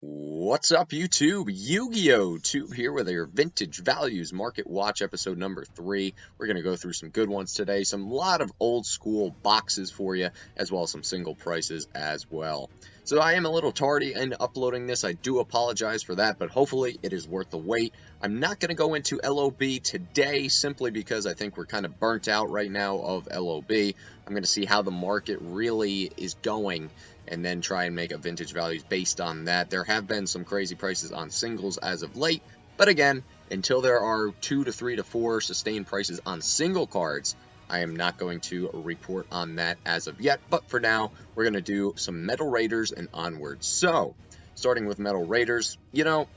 What's up, YouTube? YuGiOh Tube here with your Vintage Values Market Watch episode number 3. We're going to go through some good ones today, some lot of old school boxes for you, as well as some single prices as well. So I am a little tardy in uploading this. I do apologize for that, but hopefully it is worth the wait. I'm not going to go into LOB today simply because I think we're kind of burnt out right now of LOB. I'm going to see how the market really is going and then try and make a vintage values based on that. There have been some crazy prices on singles as of late, but again, until there are 2 to 3 to 4 sustained prices on single cards, I am not going to report on that as of yet. But for now, we're going to do some Metal Raiders and onwards. So, starting with Metal Raiders, you know,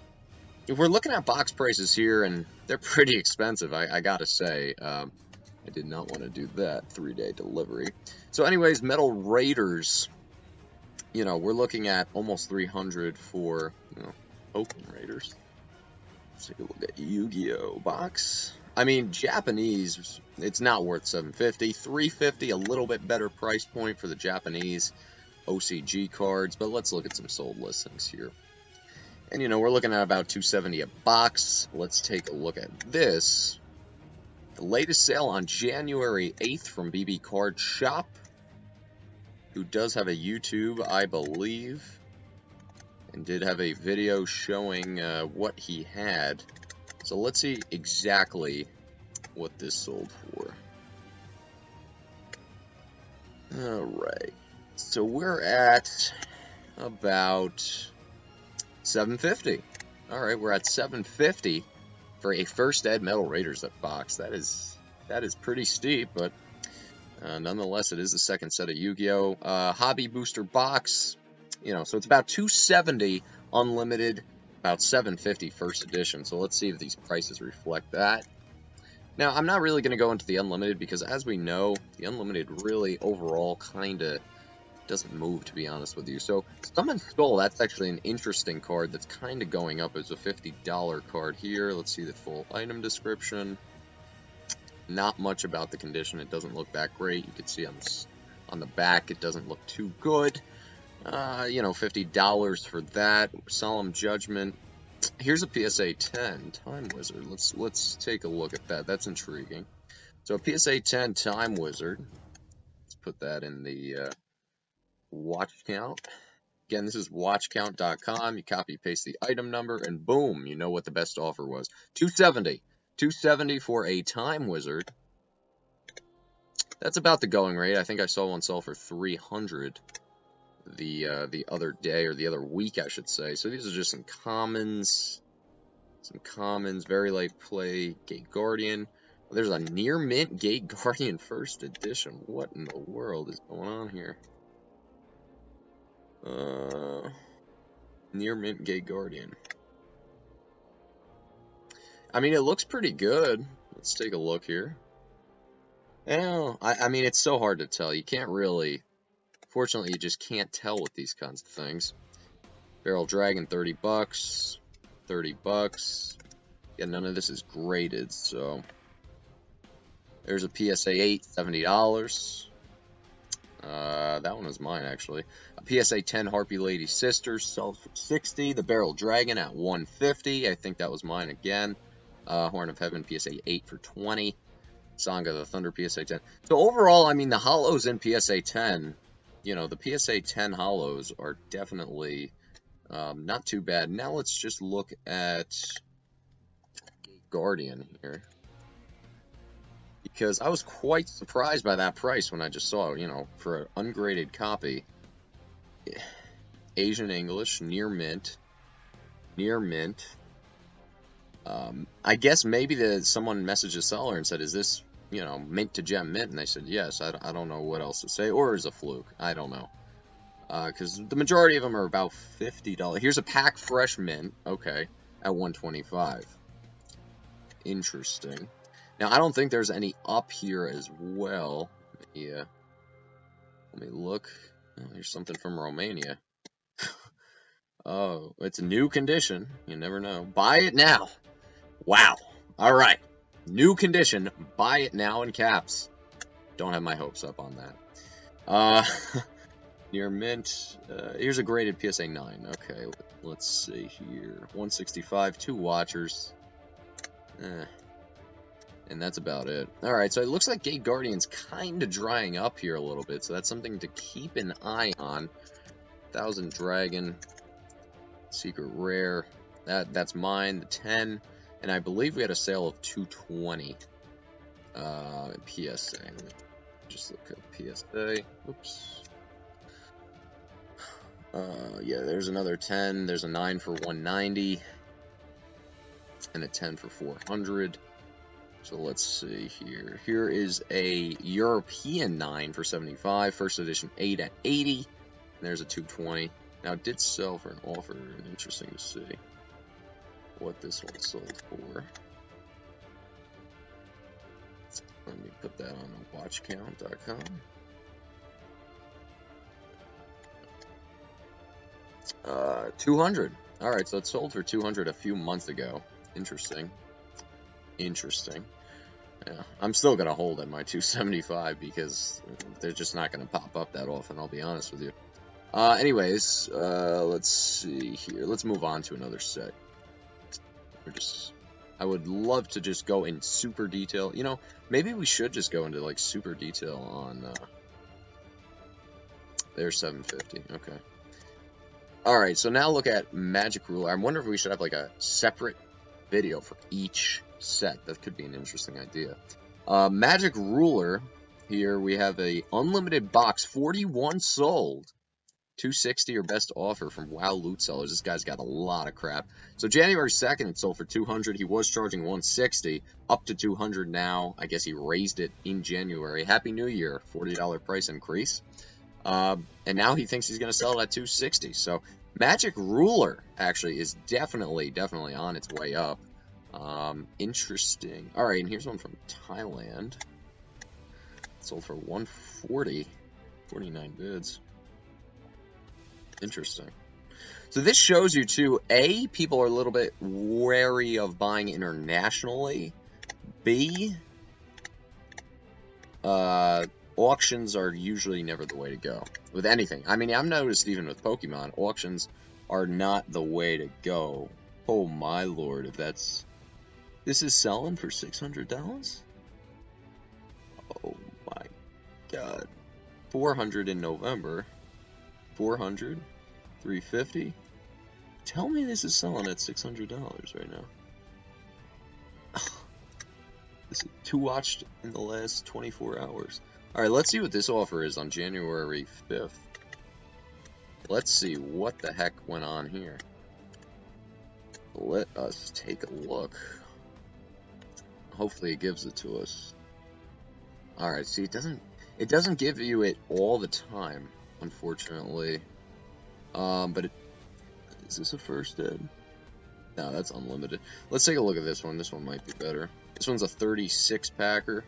if we're looking at box prices here, and they're pretty expensive, I gotta say. I did not want to do that 3-day delivery. So anyways, Metal Raiders, you know, we're looking at almost 300 for, you know, Open Raiders. Let's take a look at YuGiOh box. I mean, Japanese, it's not worth $750. $350, a little bit better price point for the Japanese OCG cards, but let's look at some sold listings here. And, you know, we're looking at about $270 a box. Let's take a look at this. The latest sale on January 8th from BB Card Shop, who does have a YouTube, I believe, and did have a video showing what he had. So let's see exactly what this sold for. Alright, so we're at about $750. Alright, we're at $750 for a First Ed Metal Raiders box. That is pretty steep, but nonetheless, it is the second set of YuGiOh. Hobby Booster box, you know, so it's about $270 unlimited, about $750 first edition. So let's see if these prices reflect that. Now, I'm not really going to go into the unlimited because, as we know, the unlimited really overall kind of doesn't move, to be honest with you. So Summon Skull, that's actually an interesting card that's kind of going up as a $50 card here. Let's see the full item description. Not much about the condition. It doesn't look that great. You can see on the back, it doesn't look too good. You know, $50 for that. Solemn Judgment. Here's a PSA 10 Time Wizard. Let's take a look at that. That's intriguing. So a PSA 10 Time Wizard. Let's put that in the watch count. Again, this is watchcount.com. You copy paste the item number, and boom, you know what the best offer was. $270. $270 for a Time Wizard. That's about the going rate. I think I saw one sell for $300 the other day, or the other week, I should say. So these are just some commons. Some commons, very late play, Gate Guardian. There's a near mint Gate Guardian first edition. What in the world is going on here? Near mint Gate Guardian. I mean, it looks pretty good. Let's take a look here. I mean, it's so hard to tell. You can't really... Fortunately, you just can't tell with these kinds of things. Barrel Dragon, $30. $30. Yeah, none of this is graded, so... There's a PSA 8, $70. That one was mine, actually. A PSA 10 Harpy Lady Sisters sells for $60. The Barrel Dragon at $150. I think that was mine again. Horn of Heaven PSA 8 for $20. Saga the Thunder PSA 10. So overall, I mean, the hollows in PSA 10, you know, the PSA 10 hollows are definitely not too bad. Now let's just look at Guardian here, because I was quite surprised by that price when I just saw, you know, for an ungraded copy. Asian English, near mint. Near mint. I guess maybe someone messaged the seller and said, is this, you know, mint to gem mint? And they said, yes. I don't know what else to say. Or is a fluke. I don't know. Because the majority of them are about $50. Here's a pack fresh mint. Okay. At $125. Interesting. Now, I don't think there's any up here as well. Yeah. Let me look. Oh, here's something from Romania. Oh, it's a new condition. You never know. Buy it now. Wow. All right. New condition. Buy it now in caps. Don't have my hopes up on that. Near mint. Here's a graded PSA 9. Okay, let's see here. 165, 2 watchers. And that's about it. Alright, so it looks like Gate Guardian's kind of drying up here a little bit, so that's something to keep an eye on. 1000 Dragon. Secret Rare. That's mine, the 10. And I believe we had a sale of 220. PSA. Let me just look at PSA. Oops. Yeah, there's another 10. There's a 9 for 190. And a 10 for 400. So let's see here. Here is a European 9 for 75. First edition 8 at 80. And there's a 220. Now, it did sell for an offer. Interesting to see what this one sold for. Let me put that on watchcount.com. 200. Alright, so it sold for 200 a few months ago. Interesting. Interesting. Yeah, I'm still going to hold at my 275 because they're just not going to pop up that often, I'll be honest with you. Anyways, let's see here. Let's move on to another set. I would love to just go in super detail. You know, maybe we should just go into, like, super detail on, there's 750. Okay. Alright, so now look at Magic Ruler. I wonder if we should have, like, a separate video for each set. That could be an interesting idea. Magic Ruler. Here we have a unlimited box, 41 sold. 260 or best offer from WoW Loot Sellers. This guy's got a lot of crap. So January 2nd, it sold for 200. He was charging 160, up to 200 now. I guess he raised it in January. Happy New Year, $40 price increase. And now he thinks he's going to sell it at 260. So Magic Ruler actually is definitely on its way up. Interesting. All right, and here's one from Thailand. It sold for 140, 49 bids. Interesting. So this shows you too, A, people are a little bit wary of buying internationally. B, auctions are usually never the way to go with anything. I mean, I've noticed even with Pokemon, auctions are not the way to go. Oh my lord, if that's... This is selling for $600? Oh my god. 400 in November. 400, 350. Tell me this is selling at $600 right now. This is 2 watched in the last 24 hours. Alright, let's see what this offer is on January 5th. Let's see what the heck went on here. Let us take a look. Hopefully it gives it to us. Alright, see, it doesn't give you it all the time, unfortunately. But is this a first ed? No, that's unlimited. Let's take a look at this one. This one might be better. This one's a 36 packer.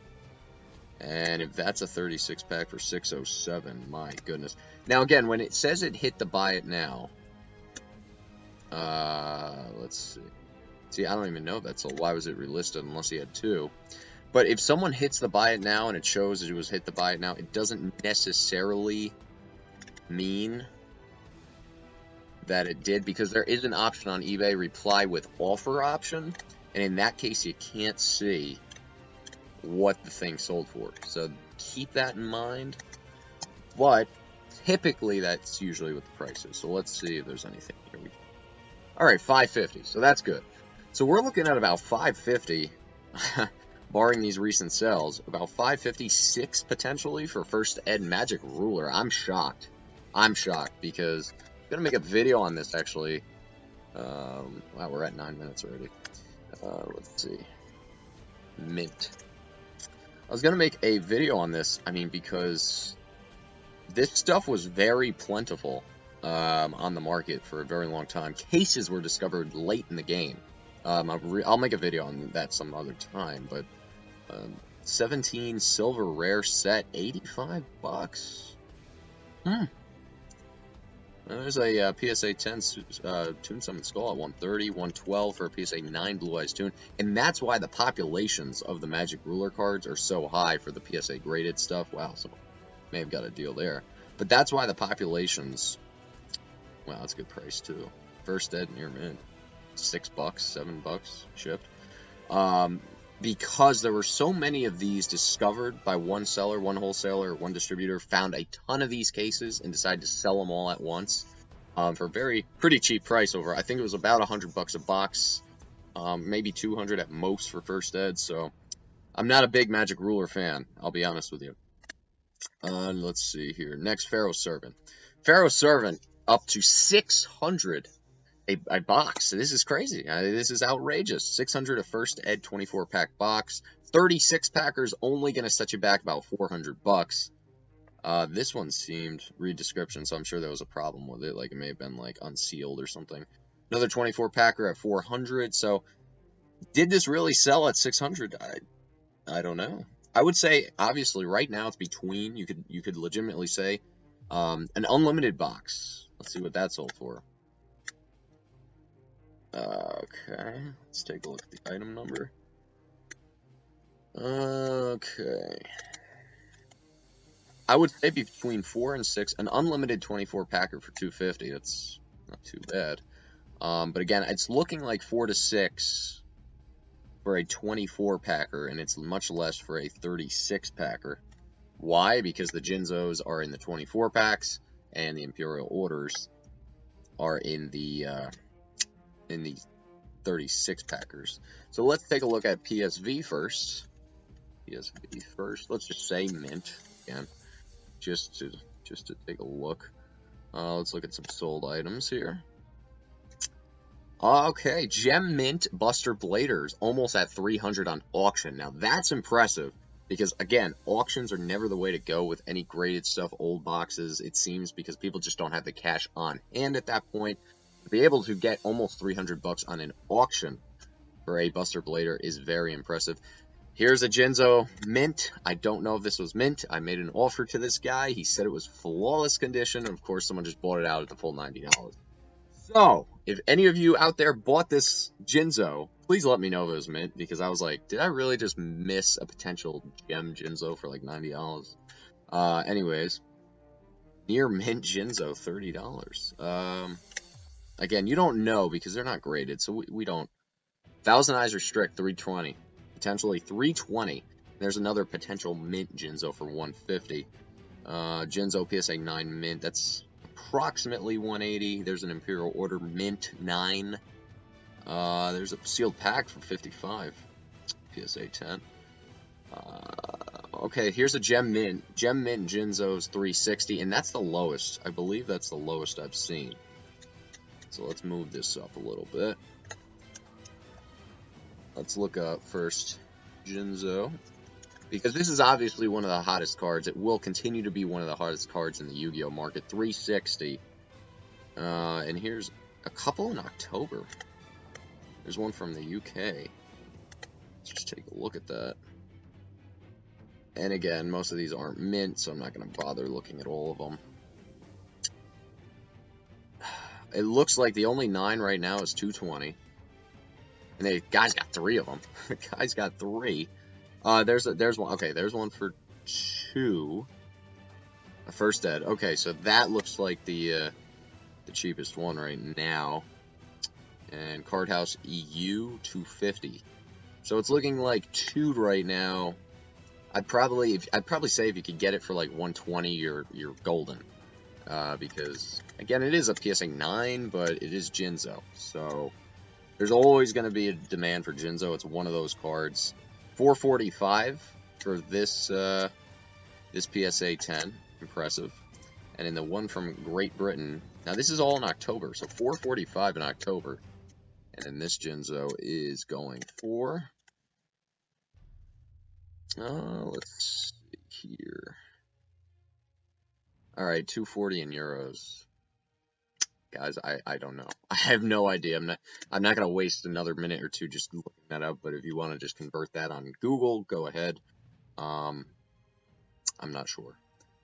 And if that's a 36 pack for 607, my goodness. Now again, when it says it hit the buy it now, let's see. See, I don't even know that, so why was it relisted unless he had 2? But if someone hits the buy it now and it shows that it was hit the buy it now, it doesn't necessarily mean that it did, because there is an option on eBay, reply with offer option, and in that case you can't see what the thing sold for. So keep that in mind. But typically that's usually what the price is. So let's see if there's anything here. Alright, 550. So that's good. So we're looking at about 550, barring these recent sales, about 556 potentially for first ed Magic Ruler. I'm shocked. I'm shocked because I'm going to make a video on this actually. Wow, we're at 9 minutes already. Let's see. Mint. I was going to make a video on this, I mean, because this stuff was very plentiful on the market for a very long time. Cases were discovered late in the game. I'll make a video on that some other time, but 17 silver rare set, 85 bucks. There's a PSA 10 Toon Summon Skull at 130, 112 for a PSA 9 Blue Eyes Toon, and that's why the populations of the Magic Ruler cards are so high for the PSA graded stuff. Wow, so may have got a deal there. But that's why the populations... Wow, that's a good price, too. First Ed near mint. $6, $7 shipped. Because there were so many of these discovered by one seller, one wholesaler, one distributor, found a ton of these cases and decided to sell them all at once for a pretty cheap price over. I think it was about $100 a box, maybe 200 at most for First Ed. So I'm not a big Magic Ruler fan, I'll be honest with you. Let's see here. Next, Pharaoh Servant. Pharaoh Servant up to 600 a box. This is crazy. This is outrageous. 600 a First Ed 24-pack box. 36 packers only going to set you back about $400. This one seemed, read description, so I'm sure there was a problem with it. Like it may have been like unsealed or something. Another 24 packer at 400. So did this really sell at 600? I don't know. I would say obviously right now it's between. You could legitimately say an unlimited box. Let's see what that sold for. Okay, let's take a look at the item number. Okay. I would say between 4 and 6, an unlimited 24 packer for $250. That's not too bad. But again, it's looking like 4 to 6 for a 24 packer, and it's much less for a 36 packer. Why? Because the Jinzos are in the 24 packs, and the Imperial Orders are in the 36 packers. So let's take a look at PSV first. PSV first. Let's just say mint again, just to take a look. Let's look at some sold items here. Okay, Gem Mint Buster Bladers almost at 300 on auction. Now that's impressive because again, auctions are never the way to go with any graded stuff, old boxes. It seems because people just don't have the cash on hand at that point. To be able to get almost $300 on an auction for a Buster Blader is very impressive. Here's a Jinzo mint. I don't know if this was mint. I made an offer to this guy. He said it was flawless condition. And of course, someone just bought it out at the full $90. So, if any of you out there bought this Jinzo, please let me know if it was mint. Because I was like, did I really just miss a potential gem Jinzo for like $90? Anyways, near mint Jinzo, $30. Again, you don't know because they're not graded, so we don't. Thousand Eyes Restrict, 320. Potentially 320. There's another potential mint Jinzo for 150. Jinzo PSA 9 mint, that's approximately 180. There's an Imperial Order mint 9. There's a sealed pack for 55. PSA 10. Okay, here's a Gem Mint. Gem Mint Jinzo's 360, and that's the lowest. I believe that's the lowest I've seen. So let's move this up a little bit. Let's look up first Jinzo. Because this is obviously one of the hottest cards. It will continue to be one of the hottest cards in the Yu-Gi-Oh market. 360. And here's a couple in October. There's one from the UK. Let's just take a look at that. And again, most of these aren't mint, so I'm not going to bother looking at all of them. It looks like the only 9 right now is 220. And the guy's got 3 of them. The guy's got 3. There's one. Okay, there's one for 2. A First Ed. Okay, so that looks like the cheapest one right now. And Card House EU 250. So it's looking like 2 right now. I'd probably say if you could get it for like 120, you're golden. Because again, it is a PSA 9, but it is Jinzo. So there's always going to be a demand for Jinzo. It's one of those cards. 445 for this this PSA 10, impressive. And in the one from Great Britain, now this is all in October, so 445 in October. And then this Jinzo is going for, let's see here. All right, 240 in euros. Guys, I don't know. I have no idea. I'm not gonna waste another minute or two just looking that up. But if you want to just convert that on Google, go ahead. I'm not sure.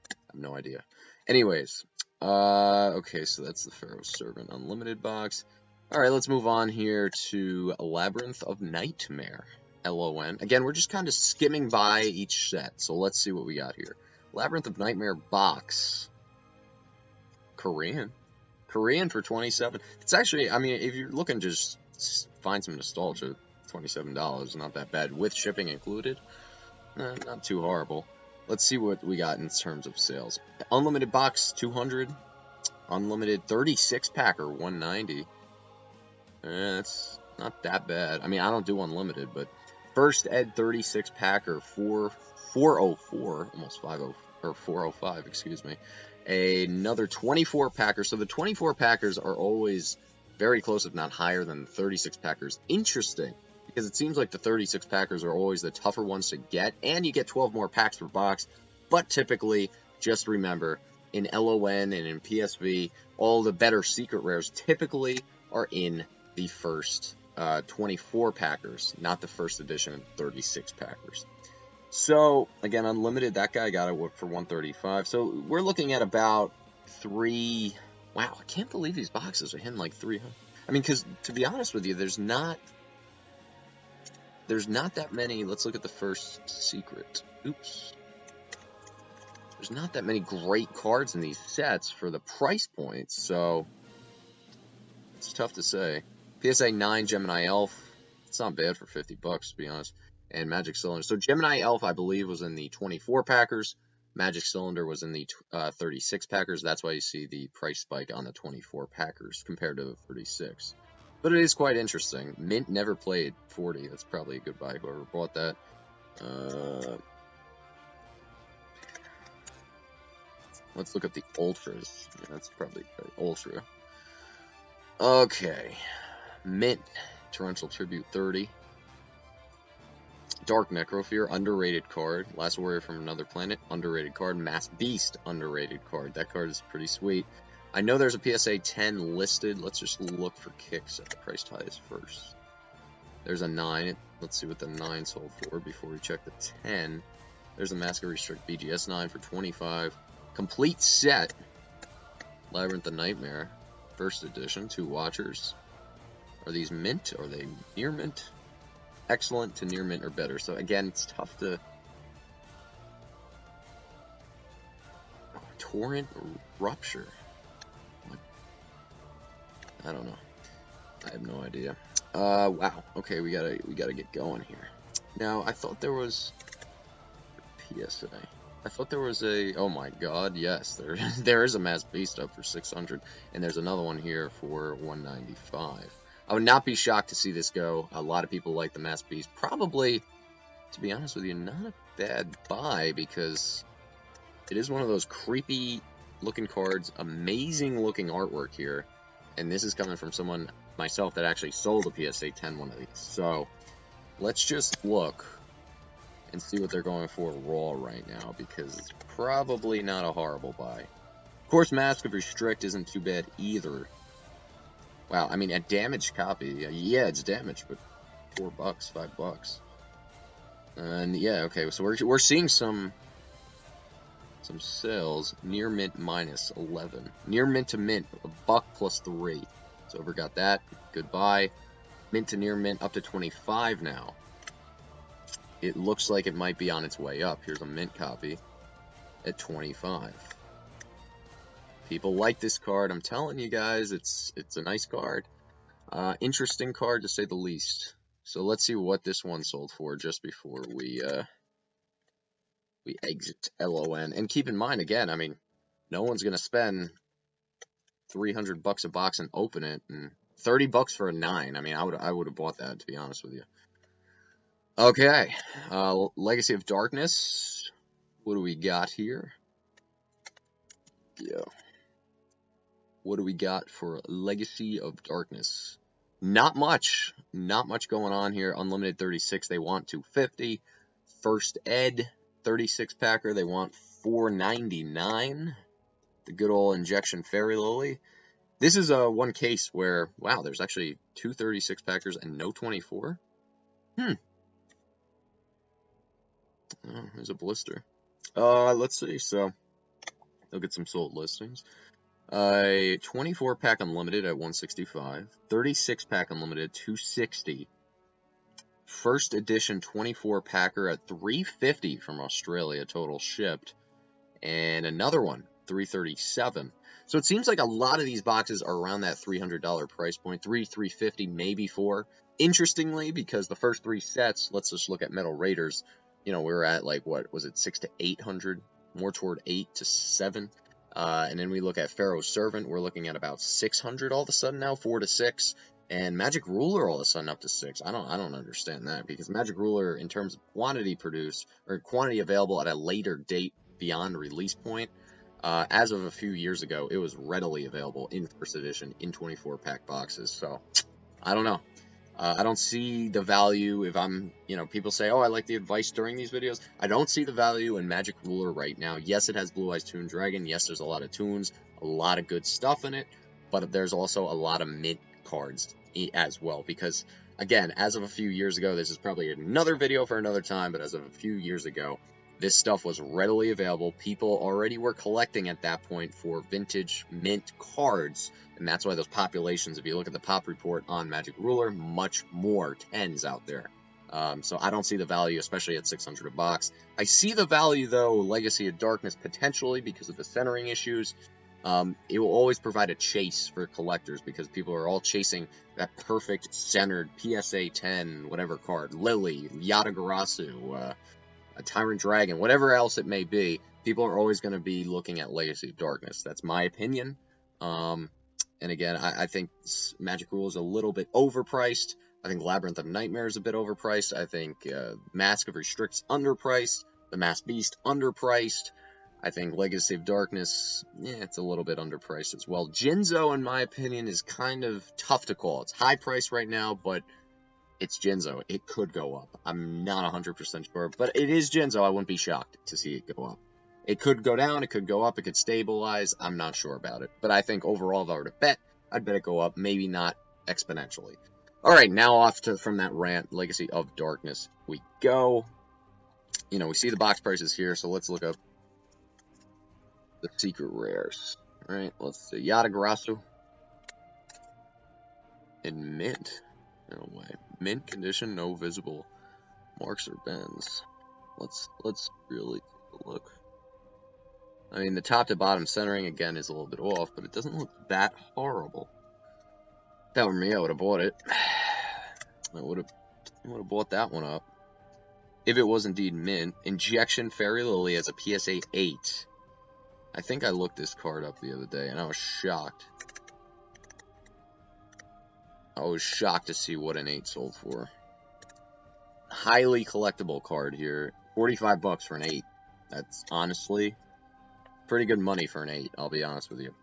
I have no idea. Anyways, okay, so that's the Pharaoh Servant Unlimited box. All right, let's move on here to Labyrinth of Nightmare. LON. Again, we're just kind of skimming by each set, so let's see what we got here. Labyrinth of Nightmare box. Korean for 27. It's actually, I mean, if you're looking to just find some nostalgia, $27, not that bad with shipping included. Not too horrible. Let's see what we got in terms of sales. Unlimited box 200, unlimited 36 packer 190. That's not that bad. I mean, I don't do unlimited, but first ed 36 packer 404, almost 50 or 405, excuse me. Another 24 packer. So the 24 packers are always very close, if not higher than the 36 packers. Interesting, because it seems like the 36 packers are always the tougher ones to get, and you get 12 more packs per box. But typically, just remember, in LON and in PSV, all the better secret rares typically are in the first 24 packers, not the first edition 36 packers. So, again, unlimited, that guy got it for 135. So, we're looking at about 3... Wow, I can't believe these boxes are hitting like 300. I mean, because, to be honest with you, there's not that many. Let's look at the first secret. Oops. There's not that many great cards in these sets for the price points, so it's tough to say. PSA 9 Gemini Elf, it's not bad for 50 bucks, to be honest. And Magic Cylinder. So Gemini Elf, I believe, was in the 24 packers. Magic Cylinder was in the 36 packers. That's why you see the price spike on the 24 packers compared to the 36. But it is quite interesting. Mint never played 40. That's probably a good buy, whoever bought that. Let's look at the Ultras. Yeah, that's probably Ultra. Okay. Mint. Torrential Tribute 30. Dark Necrofear, underrated card. Last Warrior from Another Planet, underrated card. Mass Beast, underrated card. That card is pretty sweet. I know there's a PSA 10 listed. Let's just look for kicks at the price ties first. There's a 9. Let's see what the 9 sold for before we check the 10. There's a Mask of Restrict BGS 9 for 25. Complete set. Labyrinth of Nightmare. First edition. 2 Watchers. Are these mint? Are they near mint? Excellent to near mint or better. So again, it's tough to... Torrent Rupture. I don't know. I have no idea. Wow. Okay, we gotta get going here. Now, I thought there was PSA. I thought there was a... Oh my god, yes. There is a Mass Beast up for 600. And there's another one here for 195. I would not be shocked to see this go. A lot of people like the Mass Beast. Probably, to be honest with you, not a bad buy, because it is one of those creepy looking cards. Amazing looking artwork here. And this is coming from someone, myself, that actually sold a PSA 10 one of these. So, let's just look and see what they're going for raw right now, because it's probably not a horrible buy. Of course, Mask of Restrict isn't too bad either. Wow, I mean, a damaged copy, yeah, it's damaged, but $4, $5. And yeah, okay, so we're seeing some sales. Near mint minus 11. Near mint to mint, $1 plus 3. So we got that. Goodbye. Mint to near mint up to 25 now. It looks like it might be on its way up. Here's a mint copy at 25. People like this card. I'm telling you guys, it's a nice card. Interesting card, to say the least. So let's see what this one sold for just before we exit LON. And keep in mind, again, I mean, no one's going to spend $300 a box and open it, and $30 for a 9. I mean, I would have bought that, to be honest with you. Okay, Legacy of Darkness. What do we got here? Yeah. What do we got for Legacy of Darkness? Not much. Not much going on here. Unlimited 36, they want 250. First Ed 36 packer, they want 499. The good old Injection Fairy Lily. This is one case where, wow, there's actually 2 36 packers and no 24. Oh, there's a blister. Let's see. So, look at some sold listings. A 24 pack unlimited at 165, 36 pack unlimited 260, first edition 24 packer at 350 from Australia total shipped, and another one $337. So it seems like a lot of these boxes are around that $300 price point, $350, maybe $4. Interestingly, because the first 3 sets, let's just look at Metal Raiders, you know, we were at like, what was it, 600 to 800, more toward 8 to 7. And then we look at Pharaoh's Servant, we're looking at about 600 all of a sudden now, 4 to 6. And Magic Ruler all of a sudden up to 6. I don't understand that, because Magic Ruler, in terms of quantity produced, or quantity available at a later date beyond release point, as of a few years ago, it was readily available in first edition in 24-pack boxes. So, I don't know. I don't see the value if I'm, you know, people say, oh, I like the advice during these videos. I don't see the value in Magic Ruler right now. Yes, it has Blue Eyes Toon Dragon. Yes, there's a lot of tunes, a lot of good stuff in it, but there's also a lot of mint cards as well, because, again, as of a few years ago, this is probably another video for another time, but as of a few years ago, this stuff was readily available. People already were collecting at that point for vintage mint cards, and that's why those populations, if you look at the pop report on Magic Ruler, much more 10s out there. So I don't see the value, especially at 600 a box. I see the value, though, Legacy of Darkness, potentially, because of the centering issues. It will always provide a chase for collectors, because people are all chasing that perfect centered PSA 10 whatever card. Lily, Yatagarasu, a Tyrant Dragon, whatever else it may be. People are always going to be looking at Legacy of Darkness. That's my opinion. And again, I think Magic Rule is a little bit overpriced. I think Labyrinth of Nightmare is a bit overpriced. I think Mask of Restrict's underpriced. The Masked Beast underpriced. I think Legacy of Darkness, it's a little bit underpriced as well. Jinzo, in my opinion, is kind of tough to call. It's high price right now, but it's Jinzo. It could go up. I'm not 100% sure, but it is Jinzo. I wouldn't be shocked to see it go up. It could go down, it could go up, it could stabilize. I'm not sure about it. But I think overall, if I were to bet, I'd bet it go up, maybe not exponentially. Alright, now off from that rant, Legacy of Darkness we go. You know, we see the box prices here, so let's look up the secret rares. Alright, let's see. Yatagarasu. In mint. No way. Mint condition, no visible marks or bends. Let's really take a look. I mean, the top to bottom centering again is a little bit off, but it doesn't look that horrible. If that were me, I would have bought it. I would have bought that one up if it was indeed mint. Injection Fairy Lily as a PSA 8. I think I looked this card up the other day and I was shocked. I was shocked to see what an 8 sold for. Highly collectible card here. 45 bucks for an 8. That's honestly pretty good money for an 8, I'll be honest with you.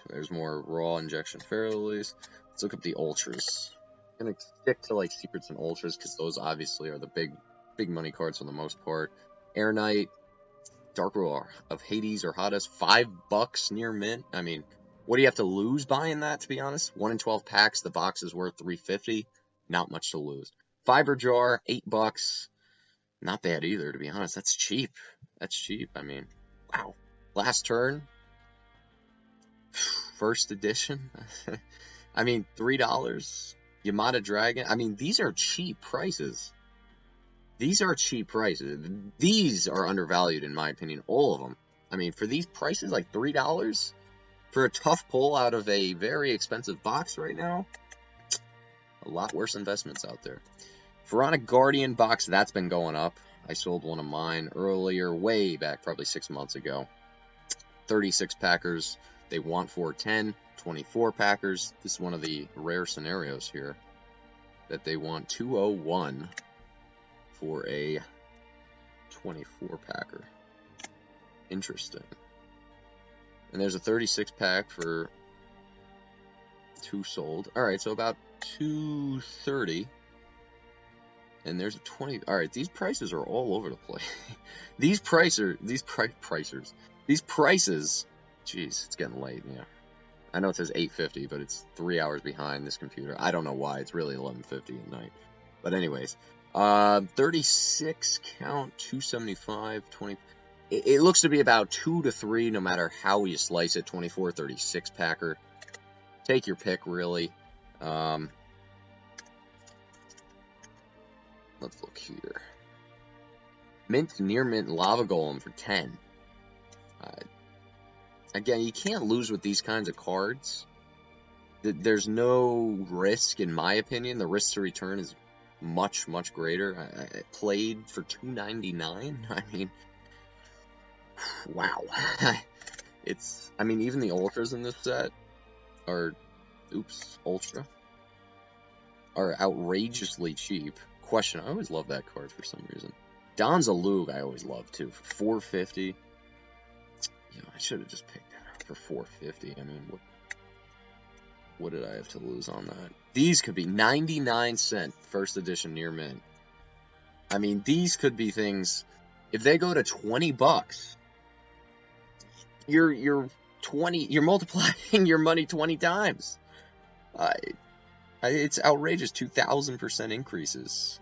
There's more raw injection Fairy Lilies. Let's look up the Ultras. I'm gonna stick to like Secrets and Ultras because those obviously are the big money cards for the most part. Air Knight, Dark Roar of Hades or Hades, $5 near mint. I mean, what do you have to lose buying that, to be honest? 1 in 12 packs, the box is worth $350. Not much to lose. Fiber Jar, $8. Not bad either, to be honest. That's cheap. That's cheap. I mean, wow. Last Turn. First edition. I mean, $3. Yamada Dragon. I mean, these are cheap prices. These are cheap prices. These are undervalued, in my opinion. All of them. I mean, for these prices, like $3? For a tough pull out of a very expensive box right now, a lot worse investments out there. Pharaonic Guardian box, that's been going up. I sold one of mine earlier, way back, probably 6 months ago. 36 packers, they want 410. 24 packers, this is one of the rare scenarios here, that they want 201 for a 24 packer. Interesting. And there's a 36 pack for 2 sold. Alright, so about 230. And there's a 20. Alright, these prices are all over the place. These prices, jeez, it's getting late, yeah. I know it says 8:50, but it's 3 hours behind this computer. I don't know why, it's really 11:50 at night. But anyways, 36 count, 275, 20. It looks to be about 2 to 3, no matter how you slice it. 24, 36 packer. Take your pick, really. Let's look here. Mint, near mint, Lava Golem for 10. Again, you can't lose with these kinds of cards. There's no risk, in my opinion. The risk to return is much, much greater. I played for $2.99. I mean, wow. I mean, even the ultras in this set are, ultra, are outrageously cheap. Question, I always love that card for some reason. Donza Lug I always love too, for $4.50. You know, I should have just picked that up for $4.50. I mean, what did I have to lose on that? These could be 99-cent first edition near mint. I mean, these could be things, if they go to $20, you're multiplying your money 20 times. It's outrageous, 2,000% increases.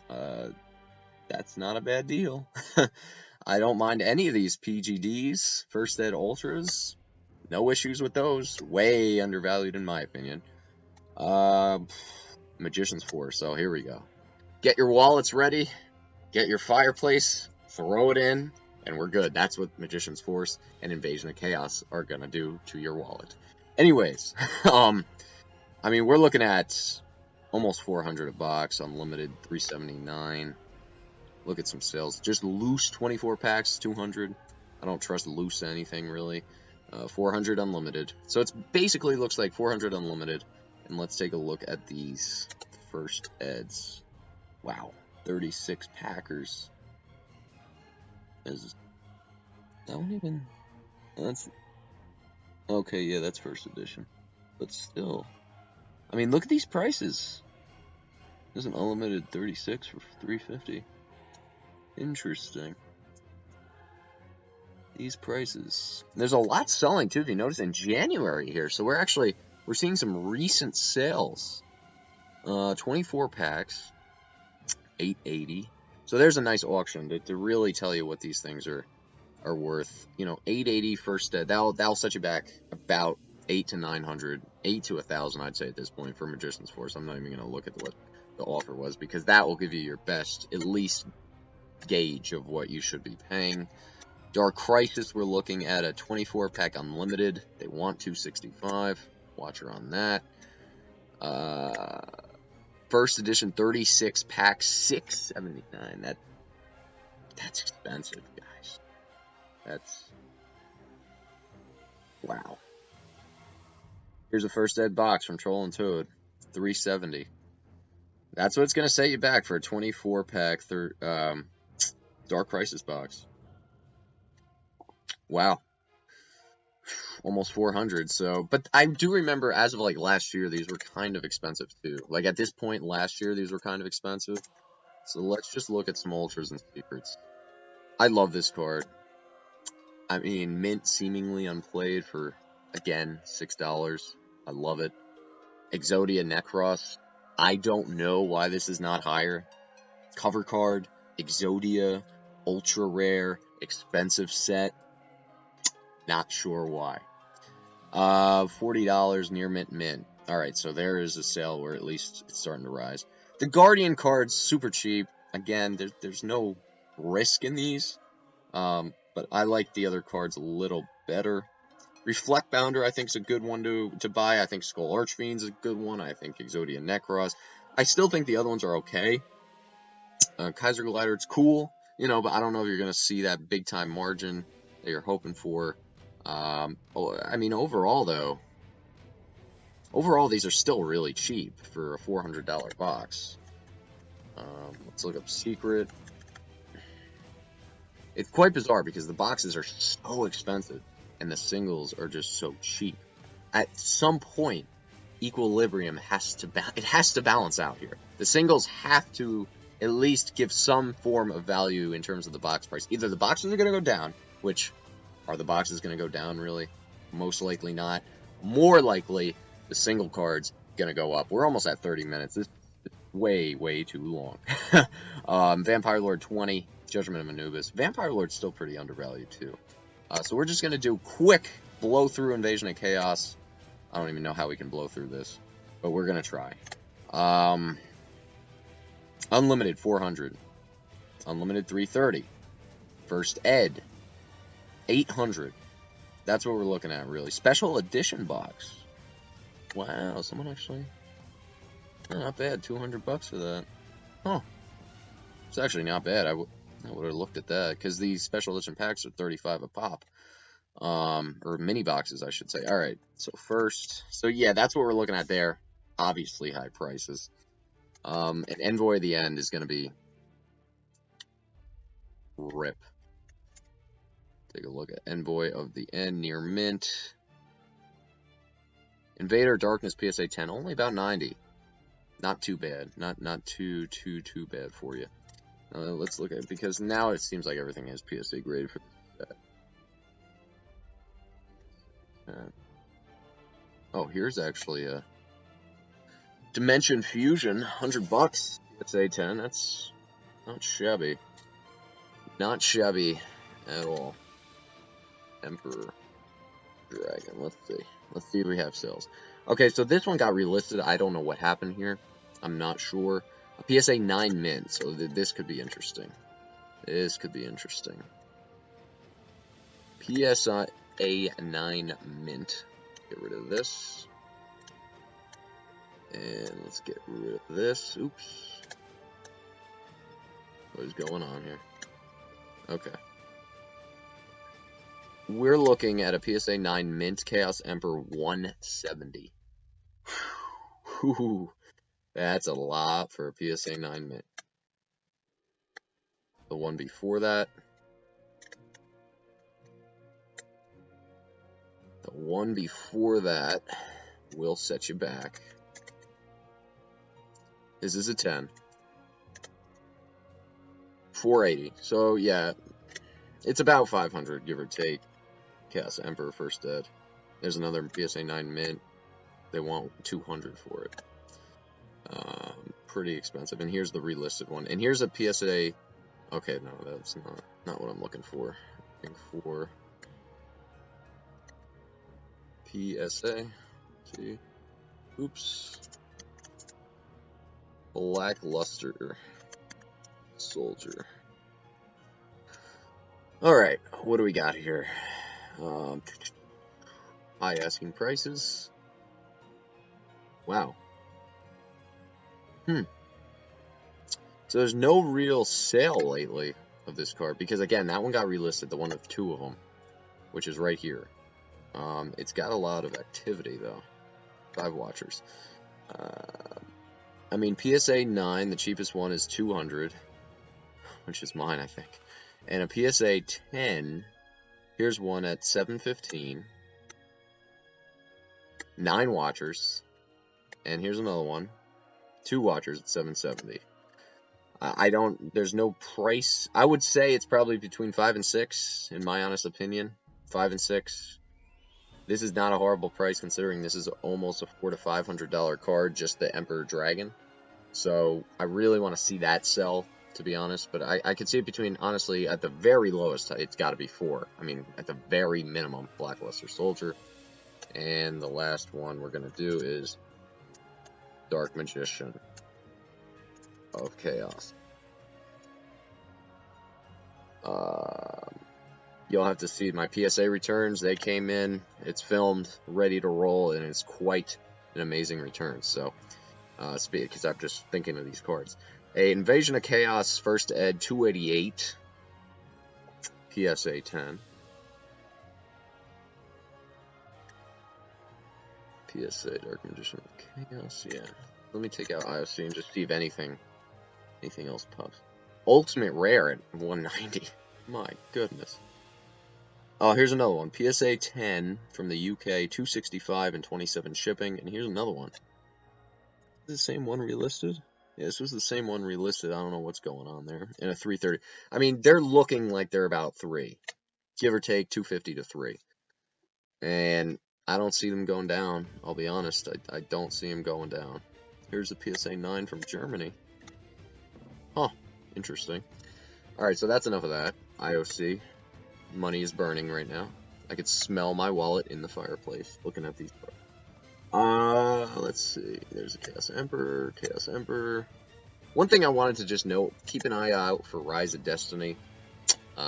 That's not a bad deal. I don't mind any of these PGDs, First Ed Ultras. No issues with those. Way undervalued in my opinion. Magician's Force. So here we go. Get your wallets ready. Get your fireplace. Throw it in. And we're good. That's what Magician's Force and Invasion of Chaos are going to do to your wallet. Anyways, I mean, we're looking at almost 400 a box. Unlimited, $379. Look at some sales. Just loose 24 packs, 200. I don't trust loose anything, really. 400 unlimited. So it's basically looks like 400 unlimited. And let's take a look at these First Eds. Wow. 36 Packers. Is that one even... That's... Okay, yeah, that's first edition. But still... I mean, look at these prices. There's an unlimited 36 for $350. Interesting. These prices. There's a lot selling too, if you notice, in January here. So we're seeing some recent sales. 24 packs, $880. So there's a nice auction to really tell you what these things are worth. You know, $880 first. That'll set you back about $800 to $900, $800 to $1,000, I'd say at this point for Magician's Force. I'm not even going to look at what the offer was, because that will give you your best, at least, gauge of what you should be paying. Dark Crisis, we're looking at a 24 pack unlimited. They want $265. Watcher on that. First edition 36 pack, $679. That's expensive, guys. That's wow. Here's a First Ed box from Troll and Toad, $370. That's what's gonna set you back for a 24 pack Dark Crisis box. Wow. Almost 400. So, but I do remember as of like last year, these were kind of expensive too. Like at this point last year, these were kind of expensive. So let's just look at some ultras and secrets. I love this card. I mean, mint seemingly unplayed for, again, $6. I love it. Exodia Necros. I don't know why this is not higher. Cover card, Exodia, ultra rare, expensive set. Not sure why. $40 near mint. Alright, so there is a sale where at least it's starting to rise. The Guardian cards, super cheap. Again, there's no risk in these. But I like the other cards a little better. Reflect Bounder, I think, is a good one to buy. I think Skull Archfiend's a good one. I think Exodia Necros. I still think the other ones are okay. Kaiser Glider, it's cool, you know, but I don't know if you're going to see that big-time margin that you're hoping for. I mean, overall, these are still really cheap for a $400 box. Let's look up Secret. It's quite bizarre because the boxes are so expensive and the singles are just so cheap. At some point, equilibrium has to balance out here. The singles have to at least give some form of value in terms of the box price. Either the boxes are going to go down, which are the boxes going to go down really? Most likely not. More likely, the single card's going to go up. We're almost at 30 minutes. This is way, way too long. Vampire Lord 20, Judgment of Anubis. Vampire Lord's still pretty undervalued too. So we're just going to do quick blow through Invasion of Chaos. I don't even know how we can blow through this, but we're going to try. Unlimited 400. Unlimited 330. First Ed 800. That's what we're looking at, really. Special edition box. Wow, someone actually... not bad, 200 bucks for that. Huh. It's actually not bad. I would have looked at that, because these special edition packs are 35 a pop. Or mini boxes, I should say. Alright, so first... So yeah, that's what we're looking at there. Obviously high prices. And Envoy of the End is going to be... rip. Take a look at Envoy of the End near mint. Invader Darkness PSA 10, only about 90. Not too bad. Not too bad for you. Let's look at it, because now it seems like everything is PSA graded for that. Oh, here's actually a Dimension Fusion, 100 bucks. PSA 10. That's not shabby. Not shabby at all. Emperor Dragon. Let's see. Let's see if we have sales. Okay, so this one got relisted. I don't know what happened here. I'm not sure. A PSA 9 mint, so this could be interesting. This could be interesting. PSA 9 mint. Get rid of this. And let's get rid of this. Oops. What is going on here? Okay. We're looking at a PSA 9 mint Chaos Emperor 170. Whew. That's a lot for a PSA 9 mint. The one before that. The one before that will set you back. This is a 10. 480. So yeah, it's about 500, give or take. Chaos Emperor First Dead. There's another PSA 9 mint. They want 200 for it. Pretty expensive. And here's the relisted one. And here's a PSA. Okay, no, that's not what I'm looking for. I'm looking for PSA. See. Oops. Blackluster Soldier. Alright, what do we got here? High asking prices. Wow. So there's no real sale lately of this card, because again, that one got relisted, the one with 2 of them, which is right here. It's got a lot of activity though. 5 watchers. I mean, PSA 9, the cheapest one is 200, which is mine, I think. And a PSA 10, here's one at 715. 9 watchers. And here's another one. 2 watchers at 770. There's no price. I would say it's probably between 5 and 6, in my honest opinion. 5 and 6. This is not a horrible price, considering this is almost a $400 to $500 card, just the Emperor Dragon. So I really want to see that sell, to be honest. But I could see it between, honestly, at the very lowest, it's got to be 4. I mean, at the very minimum, Blackluster Soldier. And the last one we're going to do is Dark Magician of Chaos. You'll have to see my PSA returns. They came in, it's filmed, ready to roll, and it's quite an amazing return. So, because I'm just thinking of these cards. A Invasion of Chaos First Ed 288, PSA 10. PSA Dark Magician of Chaos, yeah. Let me take out IOC and just see if anything else pops. Ultimate Rare at 190. My goodness. Oh, here's another one. PSA 10 from the UK, 265 and 27 shipping. And here's another one. Is this the same one relisted? Yeah, this was the same one relisted. I don't know what's going on there. And a 330. I mean, they're looking like they're about 3. Give or take 250 to 3. And I don't see them going down. I'll be honest. I don't see them going down. Here's a PSA 9 from Germany. Huh. Interesting. Alright, so that's enough of that. IOC. Money is burning right now. I could smell my wallet in the fireplace looking at these cards. Let's see. There's a Chaos Emperor. Chaos Emperor. One thing I wanted to just note, keep an eye out for Rise of Destiny.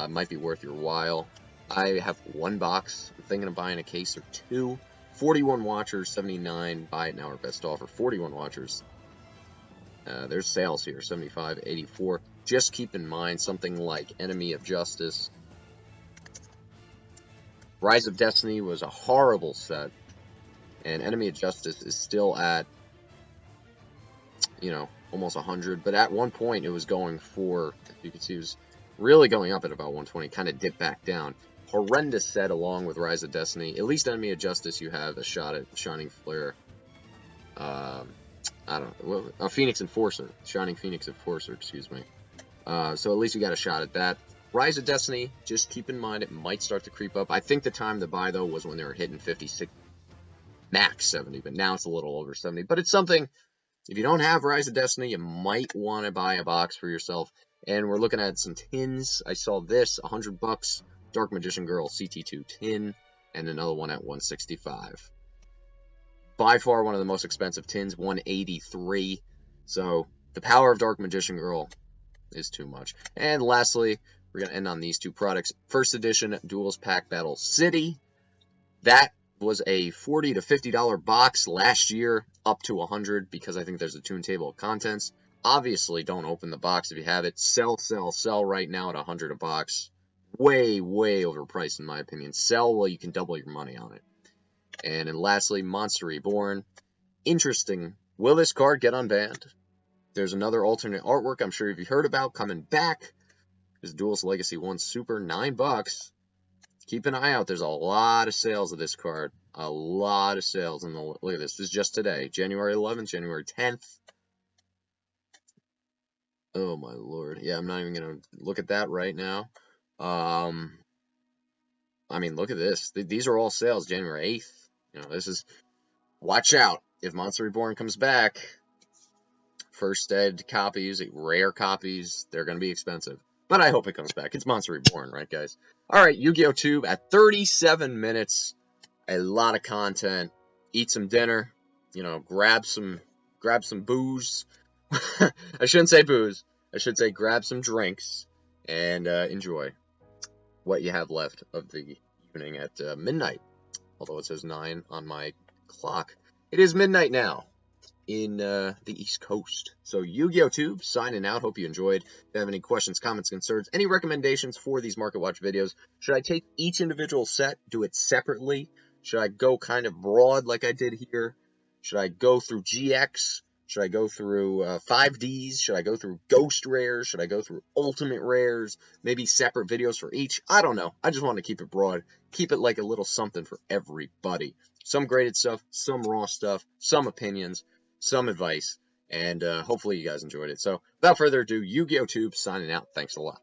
Might be worth your while. I have 1 box. I'm thinking of buying a case or 2. 41 watchers, 79. Buy it now or best offer. 41 watchers. There's sales here, 75, 84. Just keep in mind something like Enemy of Justice. Rise of Destiny was a horrible set, and Enemy of Justice is still at, you know, almost 100. But at one point, it was going for, as you can see, it was really going up at about 120, kind of dipped back down. Horrendous set along with Rise of Destiny. At least Enemy of Justice, you have a shot at Shining Flare. I don't know, a Phoenix Enforcer, Shining Phoenix Enforcer, excuse me. So at least you got a shot at that. Rise of Destiny, just keep in mind it might start to creep up. I think the time to buy, though, was when they were hitting 56, max 70, but now it's a little over 70. But it's something, if you don't have Rise of Destiny, you might want to buy a box for yourself. And we're looking at some tins. I saw this, $100, Dark Magician Girl CT2 tin, and another one at 165. By far one of the most expensive tins, 183. So the power of Dark Magician Girl is too much. And lastly, we're going to end on these 2 products. First edition Duels Pack Battle City. That was a $40 to $50 box last year, up to $100 because I think there's a tune table of contents. Obviously, don't open the box if you have it. Sell, sell, sell right now at $100 a box. Way, way overpriced in my opinion. Sell while you can double your money on it. And then lastly, Monster Reborn. Interesting. Will this card get unbanned? There's another alternate artwork I'm sure you've heard about coming back. There's Duelist Legacy 1 Super, $9. Keep an eye out. There's a lot of sales of this card. A lot of sales. And look at this. This is just today. January 11th, January 10th. Oh, my lord. Yeah, I'm not even going to look at that right now. I mean, look at this. These are all sales January 8th. You know, this is... Watch out. If Monster Reborn comes back, first ed copies, rare copies, they're going to be expensive. But I hope it comes back. It's Monster Reborn, right, guys? All right, Yu-Gi-Oh! Tube at 37 minutes. A lot of content. Eat some dinner. You know, grab some booze. I shouldn't say booze. I should say grab some drinks and enjoy what you have left of the evening at midnight. Although it says 9 on my clock. It is midnight now in the East Coast. So Yu-Gi-Oh! Tube, signing out. Hope you enjoyed. If you have any questions, comments, concerns, any recommendations for these Market Watch videos, should I take each individual set, do it separately? Should I go kind of broad like I did here? Should I go through GX? Should I go through 5Ds? Should I go through Ghost Rares? Should I go through Ultimate Rares? Maybe separate videos for each? I don't know. I just want to keep it broad. Keep it like a little something for everybody. Some graded stuff, some raw stuff, some opinions, some advice, and hopefully you guys enjoyed it. So without further ado, Yu-Gi-Oh! Tube signing out. Thanks a lot.